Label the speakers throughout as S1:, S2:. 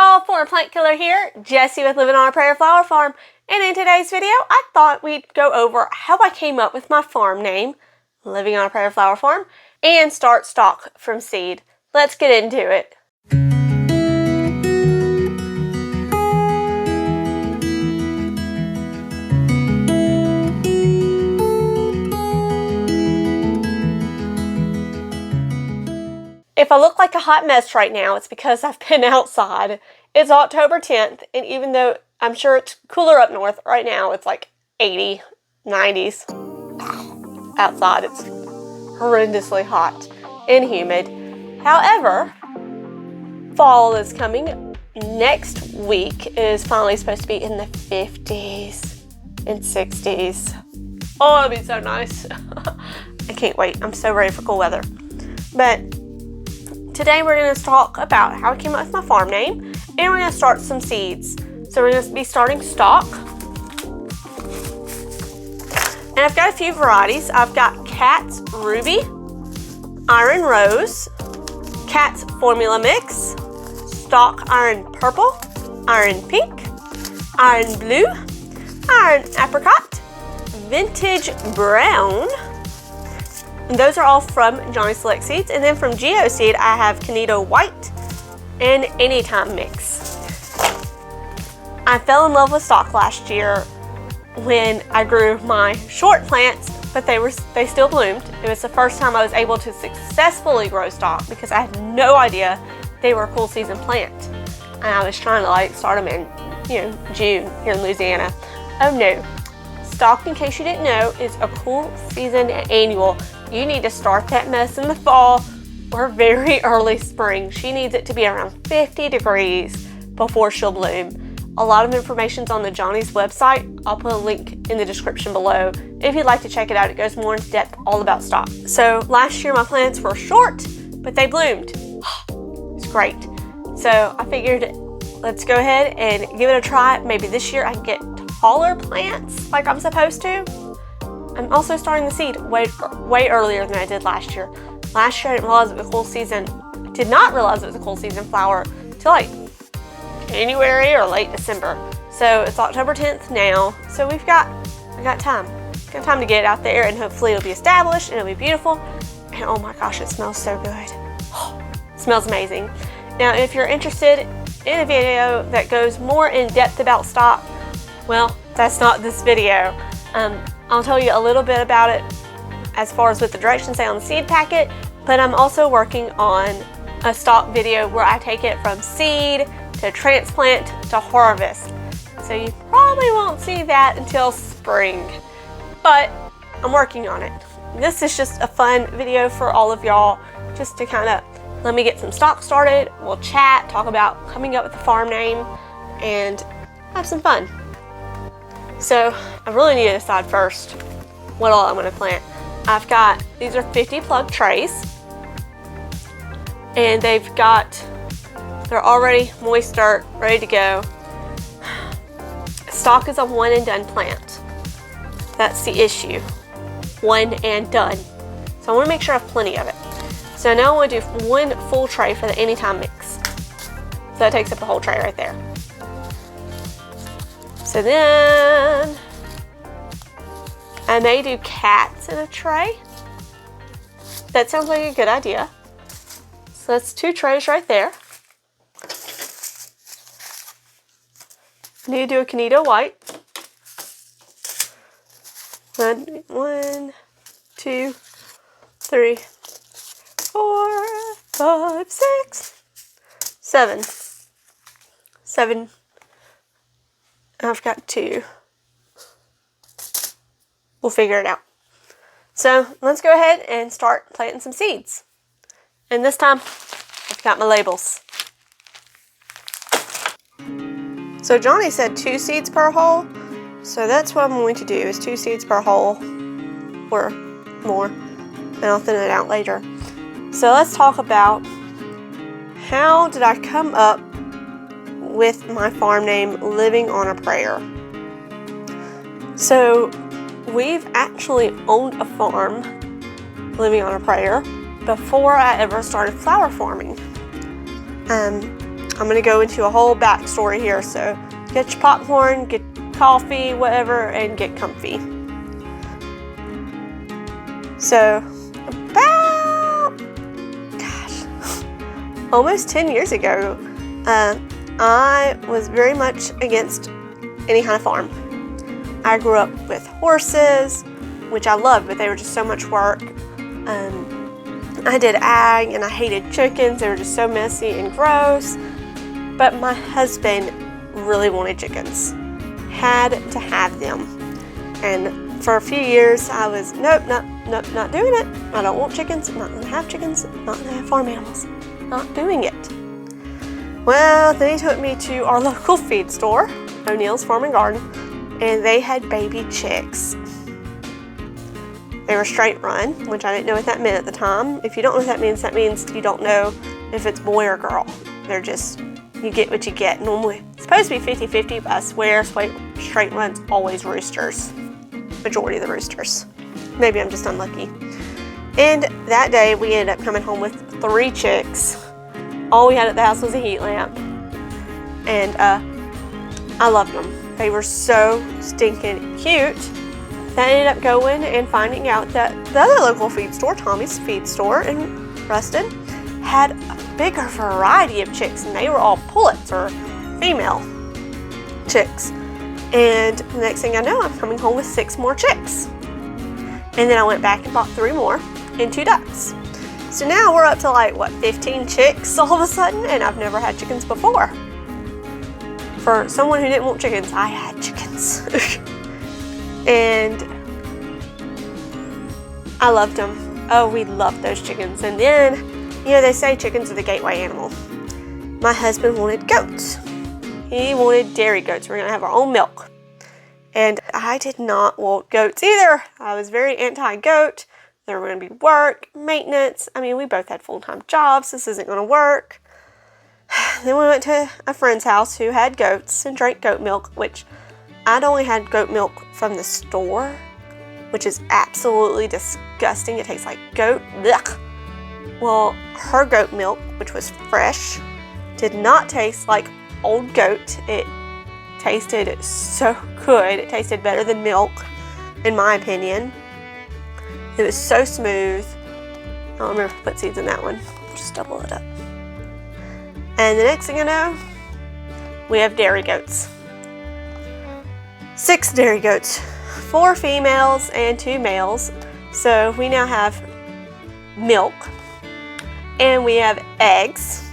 S1: y'all, Former Plant Killer here, Jessie with Living on a Prayer Flower Farm, and in today's video I thought we'd go over how I came up with my farm name, Living on a Prayer Flower Farm, and start stock from seed. Let's get into it. If I look like a hot mess right now, it's because I've been outside. It's October 10th, and even though I'm sure it's cooler up north, right now it's like 80, 90s. Outside it's horrendously hot and humid. However, fall is coming. Next week is finally supposed to be in the 50s and 60s. Oh, it'll be so nice. I can't wait. I'm so ready for cool weather. But today we're going to talk about how I came up with my farm name, and we're going to start some seeds. So we're going to be starting stock. And I've got a few varieties. I've got Cat's Ruby, Iron Rose, Cat's Formula Mix, Stock Iron Purple, Iron Pink, Iron Blue, Iron Apricot, Vintage Brown. And those are all from Johnny Select Seeds. And then from Geo Seed, I have Canito White and Anytime Mix. I fell in love with stock last year when I grew my short plants, but they still bloomed. It was the first time I was able to successfully grow stock because I had no idea they were a cool season plant. And I was trying to start them in, June here in Louisiana. Oh no. Stock, in case you didn't know, is a cool season annual. You need to start that mess in the fall or very early spring. She needs it to be around 50 degrees before she'll bloom. A lot of information's on the Johnny's website. I'll put a link in the description below. If you'd like to check it out, it goes more into depth all about stock. So last year my plants were short, but they bloomed. It's great. So I figured let's go ahead and give it a try. Maybe this year I can get taller plants like I'm supposed to. I'm also starting the seed way earlier than I did last year. Last year I didn't realize it was a cool season. I did not realize it was a cool season flower till January or late December. So it's October 10th now. So I got time. Got time to get it out there, and hopefully it'll be established and it'll be beautiful. And oh my gosh, it smells so good. It smells amazing. Now, if you're interested in a video that goes more in depth about stock, well, that's not this video. I'll tell you a little bit about it as far as what the directions say on the seed packet, but I'm also working on a stock video where I take it from seed to transplant to harvest. So you probably won't see that until spring, but I'm working on it. This is just a fun video for all of y'all, just to kind of let me get some stock started. We'll chat, talk about coming up with the farm name, and have some fun. So I really need to decide first what all I'm going to plant. These are 50 plug trays, and they're already moist dirt, ready to go. Stock is a one and done plant. That's the issue. One and done. So I want to make sure I have plenty of it. So now I want to do one full tray for the Anytime Mix. So that takes up the whole tray right there. So then I may do cats in a tray. That sounds like a good idea. So that's 2 trays right there. I need to do a Canito White. 1, 2, 3, 4, 5, 6, 7. 7. I've got 2. We'll figure it out. So let's go ahead and start planting some seeds. And this time, I've got my labels. So Johnny said 2 seeds per hole. So that's what I'm going to do, is 2 seeds per hole or more. And I'll thin it out later. So let's talk about how did I come up with my farm name, Living on a Prayer. So we've actually owned a farm, Living on a Prayer, before I ever started flower farming. I'm gonna go into a whole backstory here. So get your popcorn, get coffee, whatever, and get comfy. So about, almost 10 years ago, I was very much against any kind of farm. I grew up with horses, which I loved, but they were just so much work. I did ag and I hated chickens. They were just so messy and gross. But my husband really wanted chickens. Had to have them. And for a few years I was, nope, not doing it. I don't want chickens, I'm not gonna have chickens, I'm not gonna have farm animals. Not doing it. Well, then he took me to our local feed store, O'Neill's Farm and Garden, and they had baby chicks. They were straight run, which I didn't know what that meant at the time. If you don't know what that means you don't know if it's boy or girl. They're just, you get what you get. Normally, it's supposed to be 50-50, but I swear straight run's always roosters. Majority of the roosters. Maybe I'm just unlucky. And that day we ended up coming home with 3 chicks. All we had at the house was a heat lamp. And I loved them. They were so stinking cute. That I ended up going and finding out that the other local feed store, Tommy's Feed Store in Ruston, had a bigger variety of chicks, and they were all pullets or female chicks. And the next thing I know, I'm coming home with 6 more chicks. And then I went back and bought 3 more and 2 ducks. So now we're up to like, what, 15 chicks all of a sudden, and I've never had chickens before. For someone who didn't want chickens, I had chickens. And I loved them. Oh, we loved those chickens. And then, you know, they say chickens are the gateway animal. My husband wanted goats. He wanted dairy goats. We're gonna have our own milk. And I did not want goats either. I was very anti-goat. There were gonna be work, maintenance. I mean, we both had full-time jobs. This isn't gonna work. Then we went to a friend's house who had goats and drank goat milk, which I'd only had goat milk from the store, which is absolutely disgusting. It tastes like goat. Ugh. Well, her goat milk, which was fresh, did not taste like old goat. It tasted so good. It tasted better than milk, in my opinion. It was so smooth. I don't remember if I put seeds in that one. Just double it up. And the next thing I know, we have dairy goats. 6 dairy goats, 4 females and 2 males. So we now have milk, and we have eggs,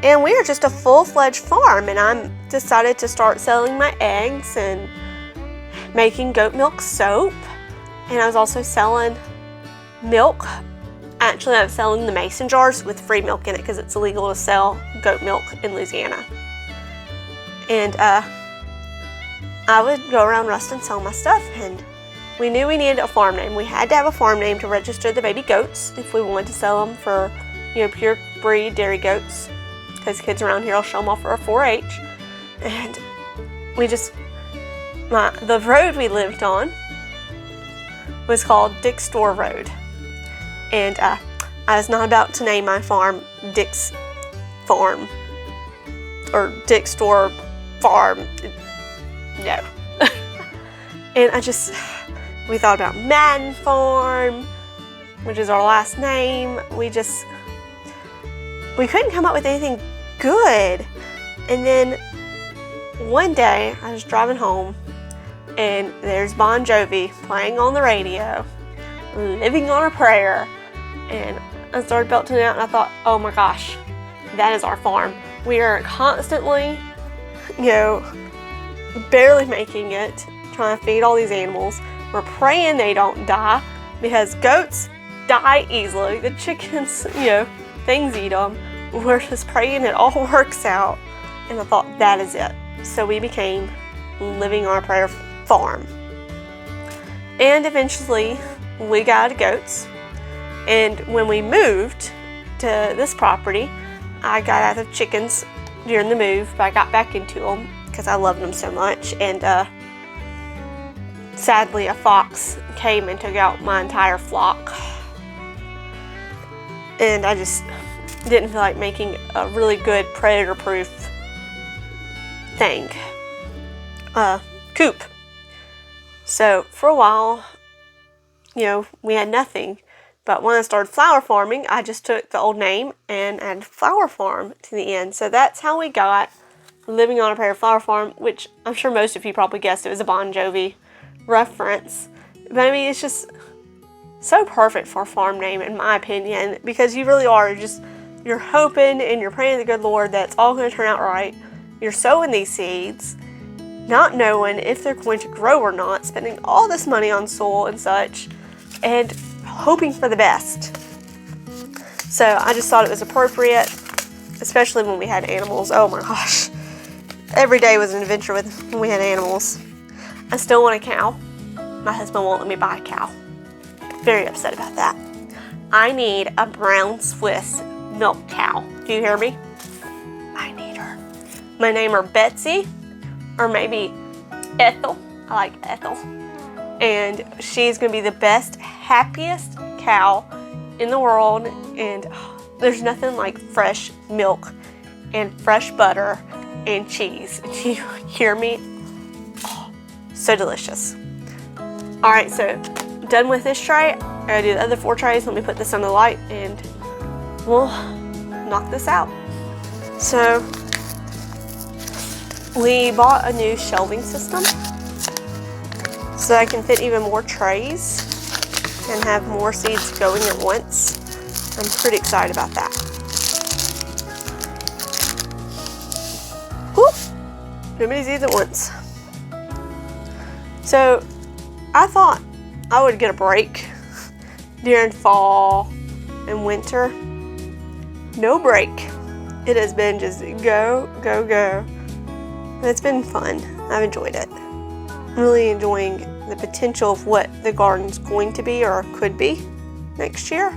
S1: and we are just a full-fledged farm. And I'm decided to start selling my eggs and making goat milk soap. And I was also selling milk. Actually, I was selling the mason jars with free milk in it because it's illegal to sell goat milk in Louisiana. And I would go around Ruston selling my stuff, and we knew we needed a farm name. We had to have a farm name to register the baby goats if we wanted to sell them for, you know, pure breed dairy goats, because kids around here will show them off for a 4-H. And we just, the road we lived on was called Dick's Store Road. And I was not about to name my farm Dick's Farm or Dick's Store Farm. No. And we thought about Madden Farm, which is our last name. We couldn't come up with anything good. And then one day I was driving home, and there's Bon Jovi playing on the radio, Living on a Prayer. And I started belting it out, and I thought, oh my gosh, that is our farm. We are constantly, you know, barely making it, trying to feed all these animals. We're praying they don't die, because goats die easily. The chickens, you know, things eat them. We're just praying it all works out. And I thought, that is it. So we became Living on a Prayer Farm. And eventually we got goats. And when we moved to this property, I got out of chickens during the move, but I got back into them because I loved them so much. And sadly, a fox came and took out my entire flock. And I just didn't feel like making a really good predator-proof thing, coop. So for a while, we had nothing. But when I started flower farming, I just took the old name and added flower farm to the end. So that's how we got Living on a Prayer flower farm, which I'm sure most of you probably guessed it was a Bon Jovi reference. But I mean, it's just so perfect for a farm name, in my opinion, because you really are you're hoping and you're praying to the good Lord that it's all going to turn out right. You're sowing these seeds, not knowing if they're going to grow or not, spending all this money on soil and such, and hoping for the best. So I just thought it was appropriate, especially when we had animals. Oh my gosh. Every day was an adventure when we had animals. I still want a cow. My husband won't let me buy a cow. Very upset about that. I need a brown Swiss milk cow. Do you hear me? I need her. My name are Betsy, or maybe Ethel. I like Ethel. And she's going to be the best, happiest cow in the world. And there's nothing like fresh milk and fresh butter and cheese. Do you hear me? Oh, so delicious. All right, so done with this tray. I gotta do the other 4 trays. Let me put this on the light and we'll knock this out. So we bought a new shelving system so I can fit even more trays and have more seeds going at once. I'm pretty excited about that. Whoop! Too many seeds at once. So I thought I would get a break during fall and winter. No break. It has been just go, go, go. And it's been fun. I've enjoyed it. I'm really enjoying the potential of what the garden's going to be or could be next year.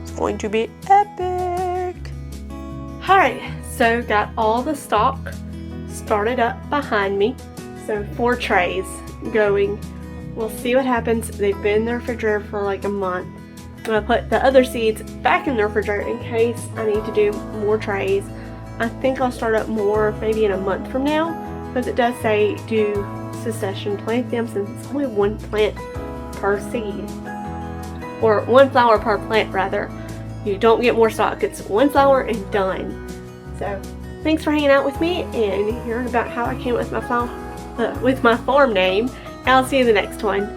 S1: It's going to be epic. Alright, so got all the stock started up behind me. So 4 trays going. We'll see what happens. They've been in the refrigerator for like a month. I'm going to put the other seeds back in the refrigerator in case I need to do more trays. I think I'll start up more maybe in a month from now, because it does say do succession plant them, since it's only 1 plant per seed, or 1 flower per plant rather. You don't get more stock. It's 1 flower and done. So thanks for hanging out with me and hearing about how I came up with my farm name. I'll see you in the next one.